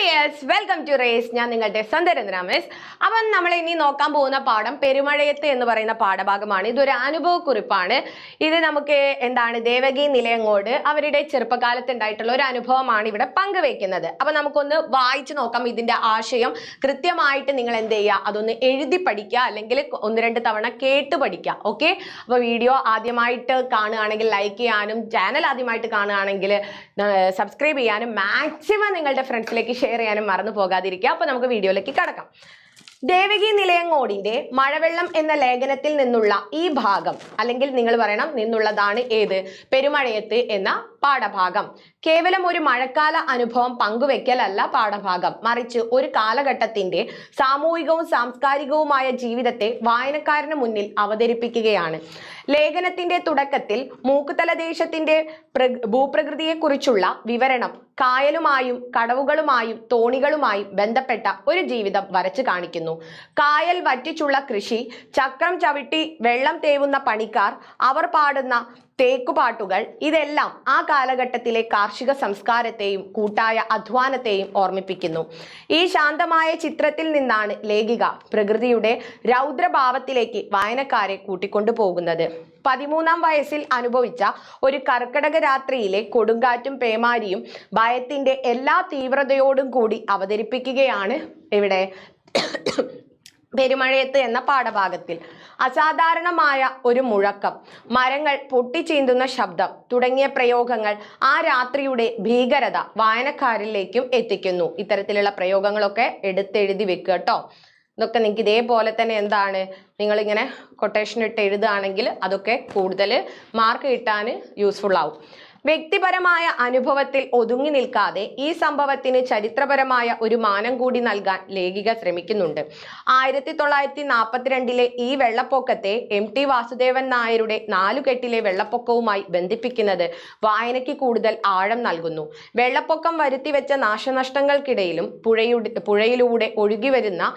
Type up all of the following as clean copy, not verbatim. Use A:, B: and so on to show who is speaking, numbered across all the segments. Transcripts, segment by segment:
A: Dears welcome to raise. ഞാൻ നിങ്ങളുടെ സ്വന്തം മിസ്. അപ്പം നമ്മൾ ഇനി നോക്കാൻ പോകുന്ന പാഠം പെരുമഴയത്ത് എന്ന് പറയുന്ന പാഠഭാഗമാണ്. ഇതൊരു അനുഭവക്കുറിപ്പാണ്. ഇത് നമുക്ക് എന്താണ് ദേവകി നിലയങ്ങോട് അവരുടെ ചെറുപ്പകാലത്ത് ഉണ്ടായിട്ടുള്ള ഒരു അനുഭവമാണ് ഇവിടെ പങ്കുവെക്കുന്നത്. അപ്പൊ നമുക്കൊന്ന് വായിച്ചു നോക്കാം. ഇതിന്റെ ആശയം കൃത്യമായിട്ട് നിങ്ങൾ എന്ത് ചെയ്യുക, അതൊന്ന് എഴുതി പഠിക്കുക, അല്ലെങ്കിൽ ഒന്ന് രണ്ട് തവണ കേട്ട് പഠിക്കുക. ഓക്കെ, അപ്പൊ വീഡിയോ ആദ്യമായിട്ട് കാണുകയാണെങ്കിൽ ലൈക്ക് ചെയ്യാനും, ചാനൽ ആദ്യമായിട്ട് കാണുകയാണെങ്കിൽ സബ്സ്ക്രൈബ് ചെയ്യാനും, മാക്സിമം നിങ്ങളുടെ ഫ്രണ്ട്സിലേക്ക് ഷെയർ ചെയ്യാനും മറന്നു പോകാതിരിക്കുക. അപ്പൊ നമുക്ക് വീഡിയോയിലേക്ക് കടക്കാം. ദേവകി നിലയങ്ങോടിന്റെ മഴവെള്ളം എന്ന ലേഖനത്തിൽ നിന്നുള്ള ഈ ഭാഗം, അല്ലെങ്കിൽ നിങ്ങൾ പറയണം നിന്നുള്ളതാണ് ഏത്, പെരുമഴയത്ത് എന്ന പാഠഭാഗം. കേവലം ഒരു മഴക്കാല അനുഭവം പങ്കുവെക്കലല്ല പാഠഭാഗം, മറിച്ച് ഒരു കാലഘട്ടത്തിന്റെ സാമൂഹികവും സാംസ്കാരികവുമായ ജീവിതത്തെ വായനക്കാരന് മുന്നിൽ അവതരിപ്പിക്കുകയാണ്. ലേഖനത്തിന്റെ തുടക്കത്തിൽ മൂക്കുതല ദേശത്തിന്റെ ഭൂപ്രകൃതിയെക്കുറിച്ചുള്ള വിവരണം കായലുമായും കടവുകളുമായും തോണികളുമായും ബന്ധപ്പെട്ട ഒരു ജീവിതം വരച്ചു കാണിക്കുന്നു. കായൽ വറ്റിച്ചുള്ള കൃഷി, ചക്രം ചവിട്ടി വെള്ളം തേവുന്ന പണിക്കാർ, അവർ പാടുന്ന തേക്കുപാട്ടുകൾ, ഇതെല്ലാം ആ കാലഘട്ടത്തിലെ കാർഷിക സംസ്കാരത്തെയും കൂട്ടായ അധ്വാനത്തെയും ഓർമ്മിപ്പിക്കുന്നു. ഈ ശാന്തമായ ചിത്രത്തിൽ നിന്നാണ് ലേഖിക പ്രകൃതിയുടെ രൗദ്രഭാവത്തിലേക്ക് വായനക്കാരെ കൂട്ടിക്കൊണ്ടു പോകുന്നത്. 13-ാം വയസ്സിൽ അനുഭവിച്ച ഒരു കർക്കടക രാത്രിയിലെ കൊടുങ്കാറ്റും പേമാരിയും ഭയത്തിന്റെ എല്ലാ തീവ്രതയോടും കൂടി അവതരിപ്പിക്കുകയാണ് ഇവിടെ പെരുമഴയത്ത് എന്ന പാഠഭാഗത്തിൽ. അസാധാരണമായ ഒരു മുഴക്കം, മരങ്ങൾ പൊട്ടിച്ചീന്തുന്ന ശബ്ദം തുടങ്ങിയ പ്രയോഗങ്ങൾ ആ രാത്രിയുടെ ഭീകരത വായനക്കാരിലേക്കും എത്തിക്കുന്നു. ഇത്തരത്തിലുള്ള പ്രയോഗങ്ങളൊക്കെ എടുത്തെഴുതി വെക്കുക കേട്ടോ. ഇതൊക്കെ നിങ്ങൾക്ക് ഇതേപോലെ തന്നെ എന്താണ് നിങ്ങളിങ്ങനെ കൊട്ടേഷൻ ഇട്ട് എഴുതുകയാണെങ്കിൽ അതൊക്കെ കൂടുതൽ മാർക്ക് കിട്ടാൻ യൂസ്ഫുൾ ആവും. വ്യക്തിപരമായ അനുഭവത്തിൽ ഒതുങ്ങി നിൽക്കാതെ ഈ സംഭവത്തിന് ചരിത്രപരമായ ഒരു മാനം കൂടി നൽകാൻ ലേഖിക ശ്രമിക്കുന്നുണ്ട്. 1942 ഈ വെള്ളപ്പൊക്കത്തെ MT വാസുദേവൻ നായരുടെ നാലുകെട്ടിലെ വെള്ളപ്പൊക്കവുമായി ബന്ധിപ്പിക്കുന്നത് വായനയ്ക്ക് കൂടുതൽ ആഴം നൽകുന്നു. വെള്ളപ്പൊക്കം വരുത്തിവെച്ച നാശനഷ്ടങ്ങൾക്കിടയിലും പുഴയിലൂടെ ഒഴുകിവരുന്ന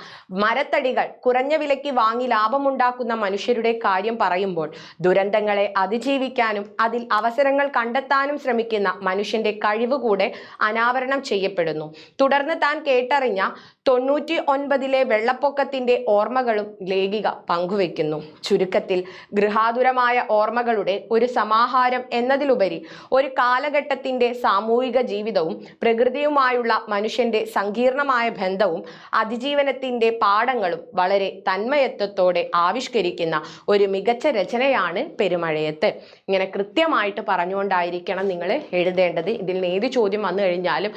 A: മരത്തടികൾ കുറഞ്ഞ വിലയ്ക്ക് വാങ്ങി ലാഭമുണ്ടാക്കുന്ന മനുഷ്യരുടെ കാര്യം പറയുമ്പോൾ ദുരന്തങ്ങളെ അതിജീവിക്കാനും അതിൽ അവസരങ്ങൾ കണ്ടെത്താനും ശ്രമിക്കുന്ന മനുഷ്യന്റെ കഴിവ് കൂടെ അനാവരണം ചെയ്യപ്പെടുന്നു. തുടർന്ന് താൻ കേട്ടറിഞ്ഞ 99 വെള്ളപ്പൊക്കത്തിന്റെ ഓർമ്മകളും ലേഖിക പങ്കുവെക്കുന്നു. ചുരുക്കത്തിൽ ഗൃഹാതുരമായ ഓർമ്മകളുടെ ഒരു സമാഹാരം എന്നതിലുപരി ഒരു കാലഘട്ടത്തിന്റെ സാമൂഹിക ജീവിതവും പ്രകൃതിയുമായുള്ള മനുഷ്യന്റെ സങ്കീർണമായ ബന്ധവും അതിജീവനത്തിന്റെ പാഠങ്ങളും വളരെ തന്മയത്വത്തോടെ ആവിഷ്കരിക്കുന്ന ഒരു മികച്ച രചനയാണ് പെരുമഴയത്ത്. ഇങ്ങനെ കൃത്യമായിട്ട് പറഞ്ഞുകൊണ്ടായിരിക്കും നിങ്ങൾ എഴുതേണ്ടത്. ഇതിൽ നിന്ന് ഏത് ചോദ്യം വന്നു കഴിഞ്ഞാലും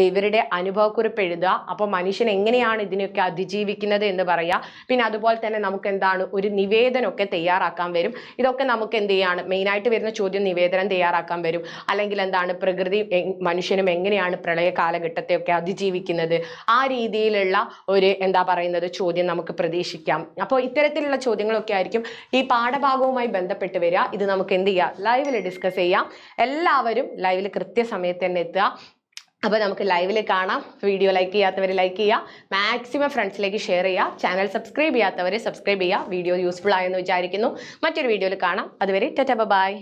A: ഇവരുടെ അനുഭവക്കുറിപ്പ് എഴുതുക. അപ്പോൾ മനുഷ്യൻ എങ്ങനെയാണ് ഇതിനൊക്കെ അതിജീവിക്കുന്നത് എന്ന് പറയുക. പിന്നെ അതുപോലെ തന്നെ നമുക്ക് എന്താണ് ഒരു നിവേദനമൊക്കെ തയ്യാറാക്കാൻ വരും. ഇതൊക്കെ നമുക്ക് എന്ത് ചെയ്യാണ്, മെയിനായിട്ട് വരുന്ന ചോദ്യം നിവേദനം തയ്യാറാക്കാൻ വരും. അല്ലെങ്കിൽ എന്താണ് പ്രകൃതി മനുഷ്യനും എങ്ങനെയാണ് പ്രളയ കാലഘട്ടത്തെയൊക്കെ അതിജീവിക്കുന്നത്, ആ രീതിയിലുള്ള ഒരു എന്താ പറയുന്നത് ചോദ്യം നമുക്ക് പ്രതീക്ഷിക്കാം. അപ്പോൾ ഇത്തരത്തിലുള്ള ചോദ്യങ്ങളൊക്കെ ആയിരിക്കും ഈ പാഠഭാഗവുമായി ബന്ധപ്പെട്ട് വരിക. ഇത് നമുക്ക് എന്ത് ചെയ്യാം, ലൈവിൽ ഡിസ്കസ് ചെയ്യാം. എല്ലാവരും ലൈവിൽ കൃത്യസമയത്ത് തന്നെ എത്തുക. അപ്പോൾ നമുക്ക് ലൈവിൽ കാണാം. വീഡിയോ ലൈക്ക് ചെയ്യാത്തവർ ലൈക്ക് ചെയ്യുക, മാക്സിമം ഫ്രണ്ട്സിലേക്ക് ഷെയർ ചെയ്യുക, ചാനൽ സബ്സ്ക്രൈബ് ചെയ്യാത്തവർ സബ്സ്ക്രൈബ് ചെയ്യുക. വീഡിയോ യൂസ്ഫുൾ ആയെന്ന് വിചാരിക്കുന്നു. മറ്റൊരു വീഡിയോയിൽ കാണാം. അതുവരെ ടാറ്റാ ബൈ.